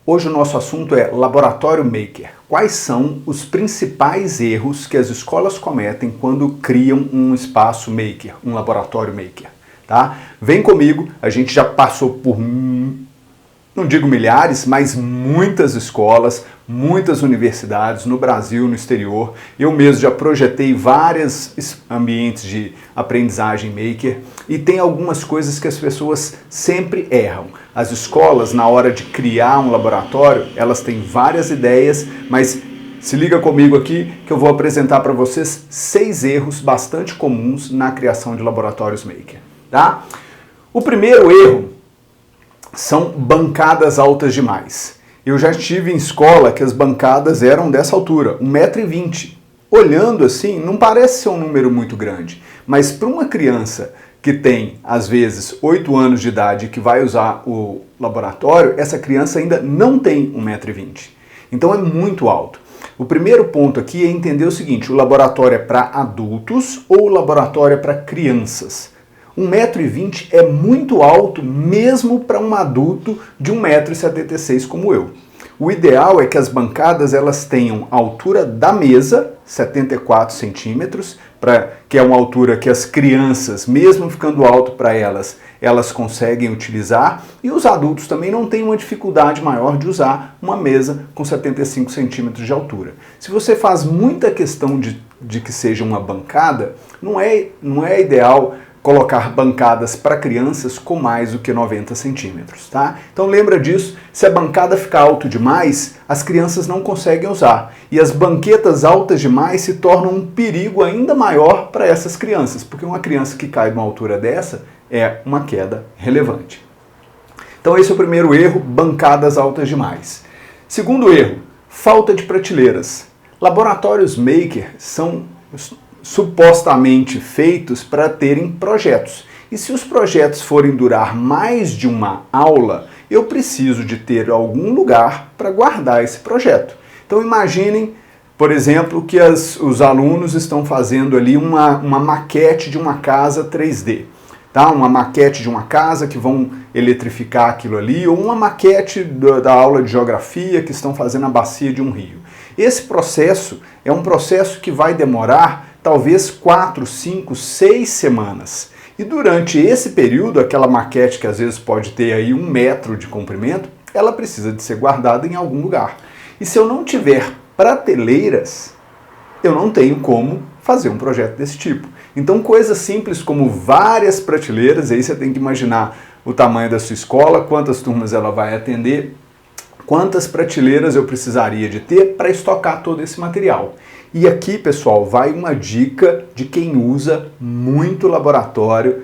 Hoje o nosso assunto é Laboratório Maker. Quais são os principais erros que as escolas cometem quando criam um espaço maker, um laboratório maker? Tá? Vem comigo, a gente já passou por, não digo milhares, mas muitas escolas, muitas universidades no Brasil, no exterior. Eu mesmo já projetei vários ambientes de aprendizagem maker e tem algumas coisas que as pessoas sempre erram. As escolas, na hora de criar um laboratório, elas têm várias ideias, mas se liga comigo aqui que eu vou apresentar para vocês 6 erros bastante comuns na criação de laboratórios maker. Tá? O primeiro erro são bancadas altas demais. Eu já estive em escola que as bancadas eram dessa altura, 1,20 m. Olhando assim, não parece ser um número muito grande, mas para uma criança que tem, às vezes, 8 anos de idade e que vai usar o laboratório, essa criança ainda não tem 1,20 m. Então é muito alto. O primeiro ponto aqui é entender o seguinte: o laboratório é para adultos ou o laboratório é para crianças? 1,20 m é muito alto mesmo para um adulto de 1,76 m como eu. O ideal é que as bancadas elas tenham a altura da mesa, 74 centímetros, que é uma altura que as crianças, mesmo ficando alto para elas, elas conseguem utilizar, e os adultos também não têm uma dificuldade maior de usar uma mesa com 75 centímetros de altura. Se você faz muita questão de que seja uma bancada, não é ideal colocar bancadas para crianças com mais do que 90 centímetros, tá? Então lembra disso, se a bancada ficar alto demais, as crianças não conseguem usar. E as banquetas altas demais se tornam um perigo ainda maior para essas crianças, porque uma criança que cai de uma altura dessa é uma queda relevante. Então esse é o primeiro erro, bancadas altas demais. Segundo erro, falta de prateleiras. Laboratórios maker são supostamente feitos para terem projetos. E se os projetos forem durar mais de uma aula, eu preciso de ter algum lugar para guardar esse projeto. Então imaginem, por exemplo, que os alunos estão fazendo ali uma maquete de uma casa 3D. Tá? Uma maquete de uma casa que vão eletrificar aquilo ali, ou uma maquete da aula de geografia que estão fazendo a bacia de um rio. Esse processo é um processo que vai demorar talvez 4, 5, 6 semanas. E durante esse período, aquela maquete que às vezes pode ter aí 1 metro de comprimento, ela precisa de ser guardada em algum lugar. E se eu não tiver prateleiras, eu não tenho como fazer um projeto desse tipo. Então coisas simples como várias prateleiras, aí você tem que imaginar o tamanho da sua escola, quantas turmas ela vai atender, quantas prateleiras eu precisaria de ter para estocar todo esse material. E aqui, pessoal, vai uma dica de quem usa muito laboratório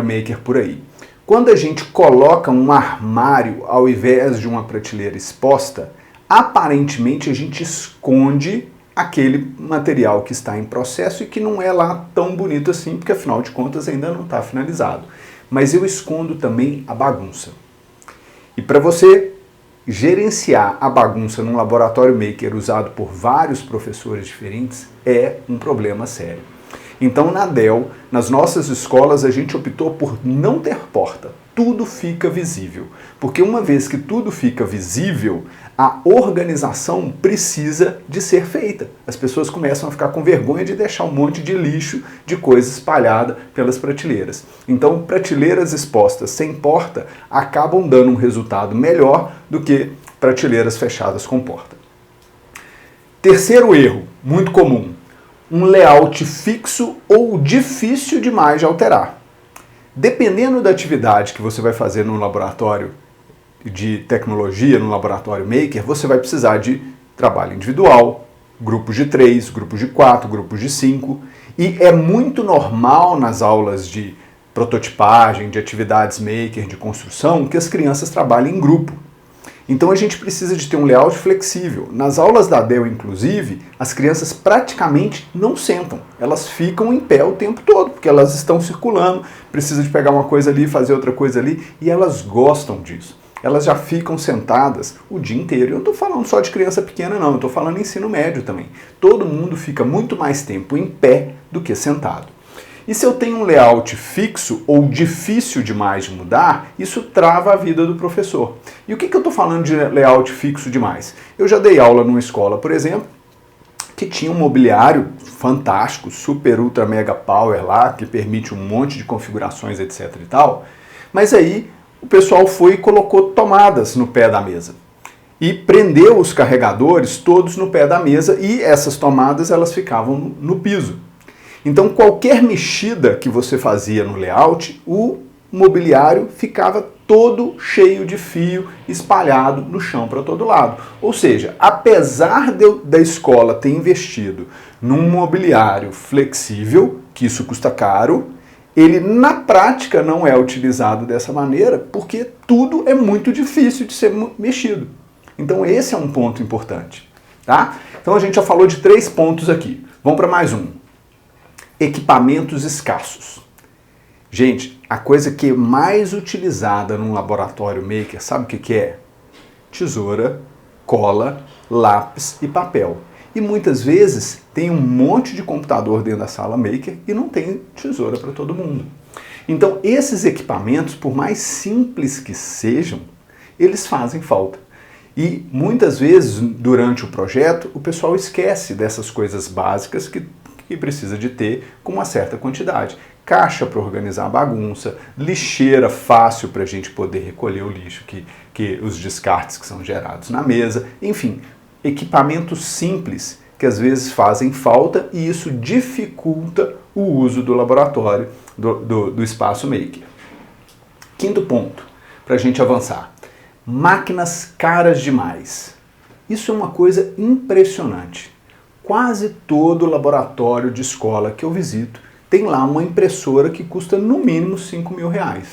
maker por aí. Quando a gente coloca um armário ao invés de uma prateleira exposta, aparentemente a gente esconde aquele material que está em processo e que não é lá tão bonito assim, porque afinal de contas ainda não está finalizado. Mas eu escondo também a bagunça. E para você gerenciar a bagunça num laboratório maker usado por vários professores diferentes é um problema sério. Então na Dell, nas nossas escolas, a gente optou por não ter porta. Tudo fica visível. Porque uma vez que tudo fica visível, a organização precisa de ser feita. As pessoas começam a ficar com vergonha de deixar um monte de lixo, de coisa espalhada pelas prateleiras. Então, prateleiras expostas sem porta acabam dando um resultado melhor do que prateleiras fechadas com porta. Terceiro erro, muito comum, um layout fixo ou difícil demais de alterar. Dependendo da atividade que você vai fazer no laboratório de tecnologia, no laboratório maker, você vai precisar de trabalho individual, grupos de 3, grupos de 4, grupos de 5, e é muito normal nas aulas de prototipagem, de atividades maker, de construção, que as crianças trabalhem em grupo. Então a gente precisa de ter um layout flexível. Nas aulas da Dell, inclusive, as crianças praticamente não sentam. Elas ficam em pé o tempo todo, porque elas estão circulando, precisa de pegar uma coisa ali, fazer outra coisa ali, e elas gostam disso. Elas já ficam sentadas o dia inteiro. Eu não estou falando só de criança pequena, não. Eu estou falando ensino médio também. Todo mundo fica muito mais tempo em pé do que sentado. E se eu tenho um layout fixo ou difícil demais de mudar, isso trava a vida do professor. E o que eu estou falando de layout fixo demais? Eu já dei aula numa escola, por exemplo, que tinha um mobiliário fantástico, super, ultra, mega power lá, que permite um monte de configurações, etc e tal, mas aí o pessoal foi e colocou tomadas no pé da mesa. E prendeu os carregadores todos no pé da mesa e essas tomadas elas ficavam no piso. Então qualquer mexida que você fazia no layout, o mobiliário ficava todo cheio de fio, espalhado no chão para todo lado. Ou seja, apesar da escola ter investido num mobiliário flexível, que isso custa caro, ele na prática não é utilizado dessa maneira porque tudo é muito difícil de ser mexido. Então esse é um ponto importante, tá? Então a gente já falou de 3 pontos aqui. Vamos para mais um. Equipamentos escassos. Gente, a coisa que é mais utilizada num laboratório maker, sabe o que é? Tesoura, cola, lápis e papel. E muitas vezes tem um monte de computador dentro da sala maker e não tem tesoura para todo mundo. Então esses equipamentos, por mais simples que sejam, eles fazem falta. E muitas vezes durante o projeto o pessoal esquece dessas coisas básicas que precisa de ter com uma certa quantidade. Caixa para organizar a bagunça, lixeira fácil para a gente poder recolher o lixo, os descartes que são gerados na mesa, enfim, equipamentos simples que às vezes fazem falta e isso dificulta o uso do laboratório, do espaço maker. Quinto ponto, para a gente avançar. Máquinas caras demais. Isso é uma coisa impressionante. Quase todo laboratório de escola que eu visito tem lá uma impressora que custa no mínimo R$5.000.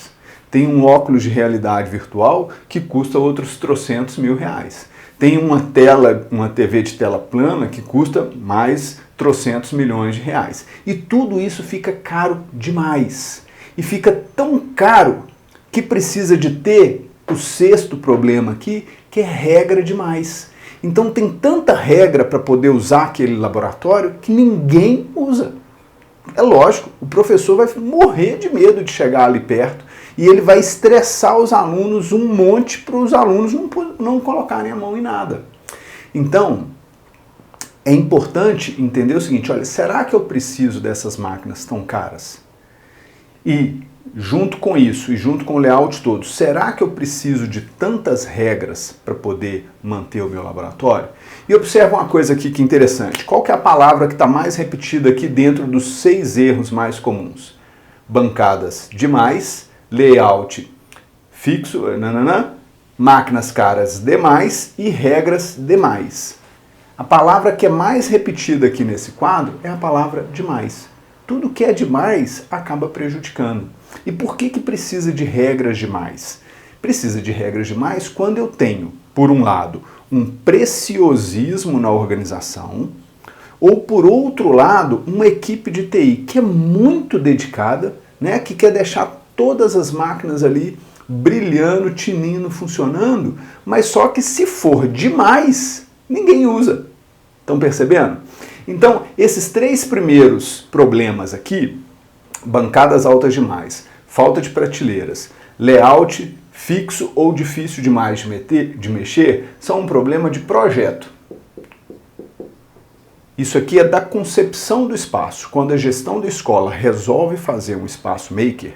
Tem um óculos de realidade virtual que custa outros trocentos mil reais. Tem uma TV de tela plana que custa mais trocentos milhões de reais. E tudo isso fica caro demais. E fica tão caro que precisa de ter o 6º problema aqui, que é regra demais. Então tem tanta regra para poder usar aquele laboratório que ninguém usa. É lógico, o professor vai morrer de medo de chegar ali perto e ele vai estressar os alunos um monte para os alunos não colocarem a mão em nada. Então, é importante entender o seguinte, olha, será que eu preciso dessas máquinas tão caras? E junto com isso e junto com o layout todo, será que eu preciso de tantas regras para poder manter o meu laboratório? E observa uma coisa aqui que é interessante. Qual que é a palavra que está mais repetida aqui dentro dos 6 erros mais comuns? Bancadas demais, layout fixo, máquinas caras demais e regras demais. A palavra que é mais repetida aqui nesse quadro é a palavra demais. Tudo que é demais acaba prejudicando. E por que precisa de regras demais? Precisa de regras demais quando eu tenho, por um lado, um preciosismo na organização, ou por outro lado, uma equipe de TI que é muito dedicada, né, que quer deixar todas as máquinas ali brilhando, tinindo, funcionando, mas só que se for demais, ninguém usa. Estão percebendo? Então, esses 3 primeiros problemas aqui, bancadas altas demais, falta de prateleiras, layout fixo ou difícil demais de mexer, são um problema de projeto. Isso aqui é da concepção do espaço. Quando a gestão da escola resolve fazer um espaço maker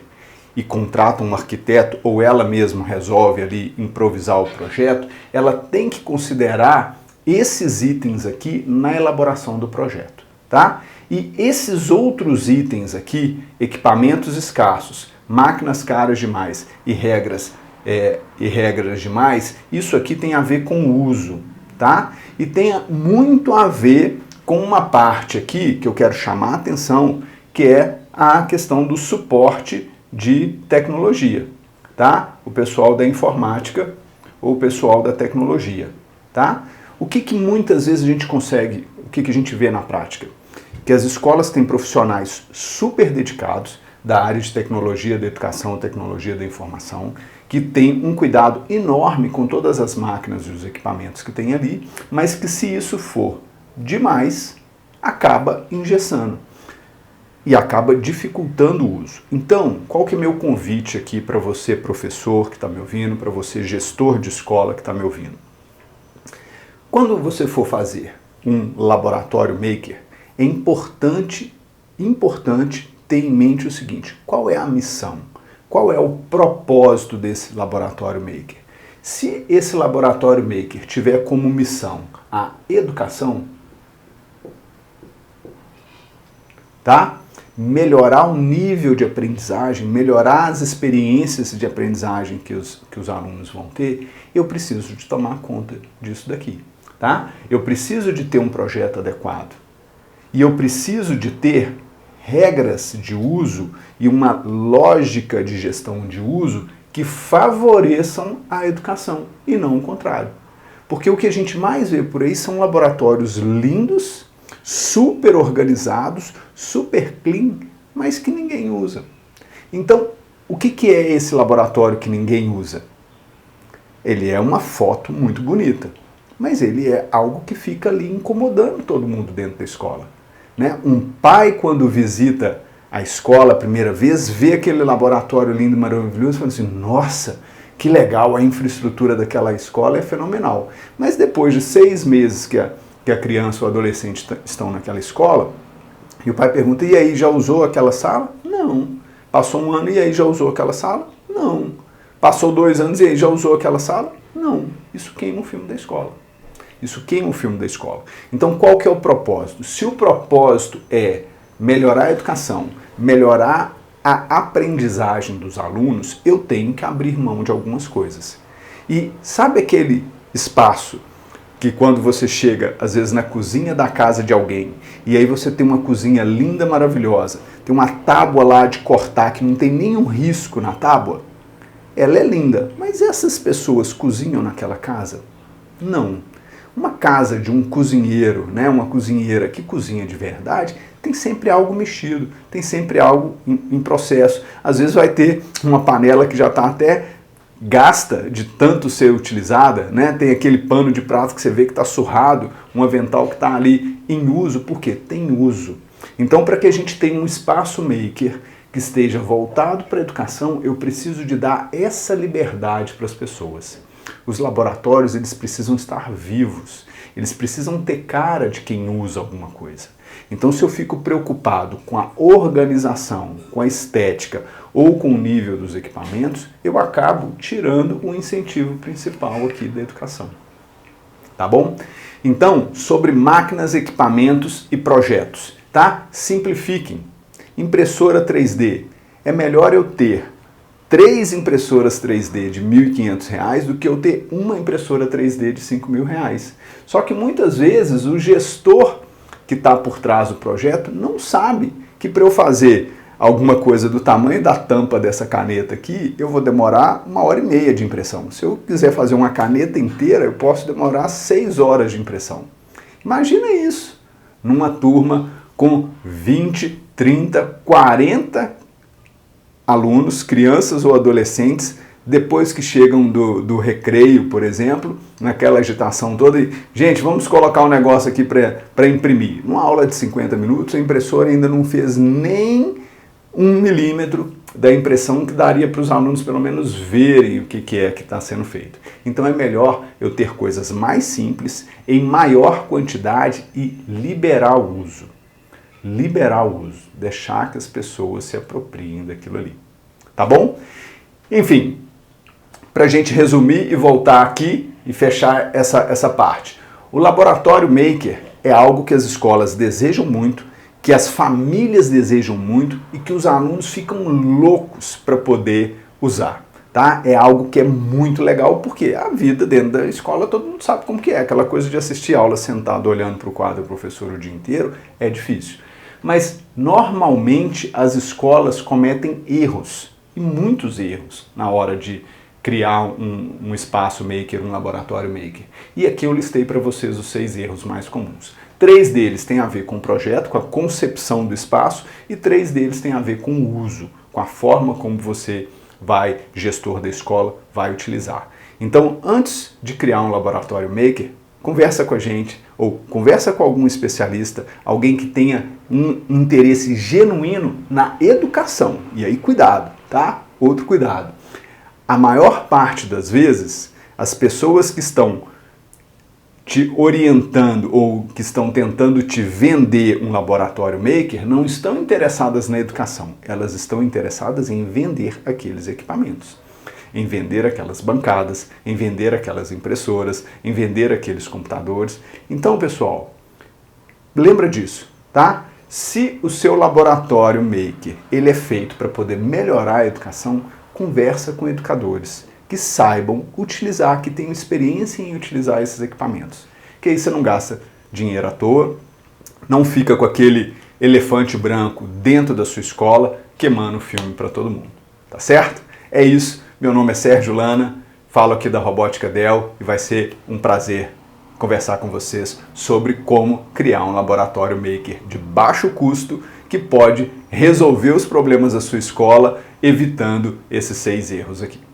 e contrata um arquiteto ou ela mesma resolve ali improvisar o projeto, ela tem que considerar esses itens aqui na elaboração do projeto, tá? E esses outros itens aqui, equipamentos escassos, máquinas caras demais e regras demais, isso aqui tem a ver com o uso, tá? E tem muito a ver com uma parte aqui que eu quero chamar a atenção, que é a questão do suporte de tecnologia, tá? O pessoal da informática ou o pessoal da tecnologia, tá? O que muitas vezes a gente consegue, o que a gente vê na prática? Que as escolas têm profissionais super dedicados da área de tecnologia da educação, tecnologia da informação, que tem um cuidado enorme com todas as máquinas e os equipamentos que tem ali, mas que se isso for demais, acaba engessando. e acaba dificultando o uso. Então, qual que é meu convite aqui para você, professor que está me ouvindo, para você, gestor de escola que está me ouvindo? Quando você for fazer um laboratório maker, é importante ter em mente o seguinte: qual é a missão? Qual é o propósito desse laboratório maker? Se esse laboratório maker tiver como missão a educação, tá? Melhorar o nível de aprendizagem, melhorar as experiências de aprendizagem que os alunos vão ter, eu preciso de tomar conta disso daqui, tá? Eu preciso de ter um projeto adequado e eu preciso de ter regras de uso e uma lógica de gestão de uso que favoreçam a educação e não o contrário. Porque o que a gente mais vê por aí são laboratórios lindos, super organizados, super clean, mas que ninguém usa. Então, o que é esse laboratório que ninguém usa? Ele é uma foto muito bonita, mas ele é algo que fica ali incomodando todo mundo dentro da escola, né? Um pai, quando visita a escola a primeira vez, vê aquele laboratório lindo e maravilhoso e fala assim: nossa, que legal, a infraestrutura daquela escola é fenomenal. Mas depois de 6 meses que a criança ou adolescente estão naquela escola, e o pai pergunta: e aí, já usou aquela sala? Não. Passou 1 ano e aí já usou aquela sala? Não. Passou 2 anos e aí já usou aquela sala? Não. Isso queima o filme da escola. Isso queima o filme da escola. Então, qual que é o propósito? Se o propósito é melhorar a educação, melhorar a aprendizagem dos alunos, eu tenho que abrir mão de algumas coisas. E sabe aquele espaço que quando você chega, às vezes, na cozinha da casa de alguém, e aí você tem uma cozinha linda, maravilhosa, tem uma tábua lá de cortar que não tem nenhum risco na tábua? Ela é linda, mas essas pessoas cozinham naquela casa? Não. Uma casa de um cozinheiro, né, uma cozinheira que cozinha de verdade, tem sempre algo mexido, tem sempre algo em processo. Às vezes vai ter uma panela que já está até gasta de tanto ser utilizada, né? Tem aquele pano de prato que você vê que está surrado, um avental que está ali em uso, porque tem uso. Então, para que a gente tenha um espaço maker que esteja voltado para a educação, eu preciso de dar essa liberdade para as pessoas. Os laboratórios, eles precisam estar vivos, eles precisam ter cara de quem usa alguma coisa. Então, se eu fico preocupado com a organização, com a estética ou com o nível dos equipamentos, eu acabo tirando o incentivo principal aqui da educação. Tá bom? Então, sobre máquinas, equipamentos e projetos, tá? Simplifiquem. Impressora 3D. É melhor eu ter 3 impressoras 3D de R$ 1.500 do que eu ter uma impressora 3D de R$ 5.000. Só que muitas vezes o gestor que está por trás do projeto não sabe que para eu fazer alguma coisa do tamanho da tampa dessa caneta aqui, eu vou demorar 1h30 de impressão. Se eu quiser fazer uma caneta inteira, eu posso demorar 6 horas de impressão. Imagina isso numa turma com 20, 30, 40 alunos, crianças ou adolescentes, depois que chegam do recreio, por exemplo, naquela agitação toda, e, gente, vamos colocar um negócio aqui para imprimir. Numa aula de 50 minutos, a impressora ainda não fez nem 1 milímetro da impressão que daria para os alunos pelo menos verem o que é que está sendo feito. Então é melhor eu ter coisas mais simples, em maior quantidade e liberar o uso. Liberar o uso, deixar que as pessoas se apropriem daquilo ali. Tá bom? Enfim, para a gente resumir e voltar aqui e fechar essa parte. O laboratório maker é algo que as escolas desejam muito, que as famílias desejam muito e que os alunos ficam loucos para poder usar. Tá? É algo que é muito legal, porque a vida dentro da escola todo mundo sabe como que é. Aquela coisa de assistir aula sentado olhando para o quadro do professor o dia inteiro é difícil. Mas normalmente as escolas cometem erros, e muitos erros, na hora de criar um espaço maker, um laboratório maker. E aqui eu listei para vocês os 6 erros mais comuns. 3 deles têm a ver com o projeto, com a concepção do espaço, e 3 deles têm a ver com o uso, com a forma como você gestor da escola, vai utilizar. Então, antes de criar um laboratório maker, conversa com a gente ou conversa com algum especialista, alguém que tenha um interesse genuíno na educação. E aí cuidado, tá? Outro cuidado. A maior parte das vezes, as pessoas que estão te orientando ou que estão tentando te vender um laboratório maker não estão interessadas na educação, elas estão interessadas em vender aqueles equipamentos, em vender aquelas bancadas, em vender aquelas impressoras, em vender aqueles computadores. Então, pessoal, lembra disso, tá? Se o seu laboratório maker ele é feito para poder melhorar a educação, conversa com educadores que saibam utilizar, que tenham experiência em utilizar esses equipamentos. Que aí você não gasta dinheiro à toa, não fica com aquele elefante branco dentro da sua escola queimando filme para todo mundo. Tá certo? É isso. Meu nome é Sérgio Lana, falo aqui da Robótica Dell e vai ser um prazer conversar com vocês sobre como criar um laboratório maker de baixo custo que pode resolver os problemas da sua escola, evitando esses 6 erros aqui.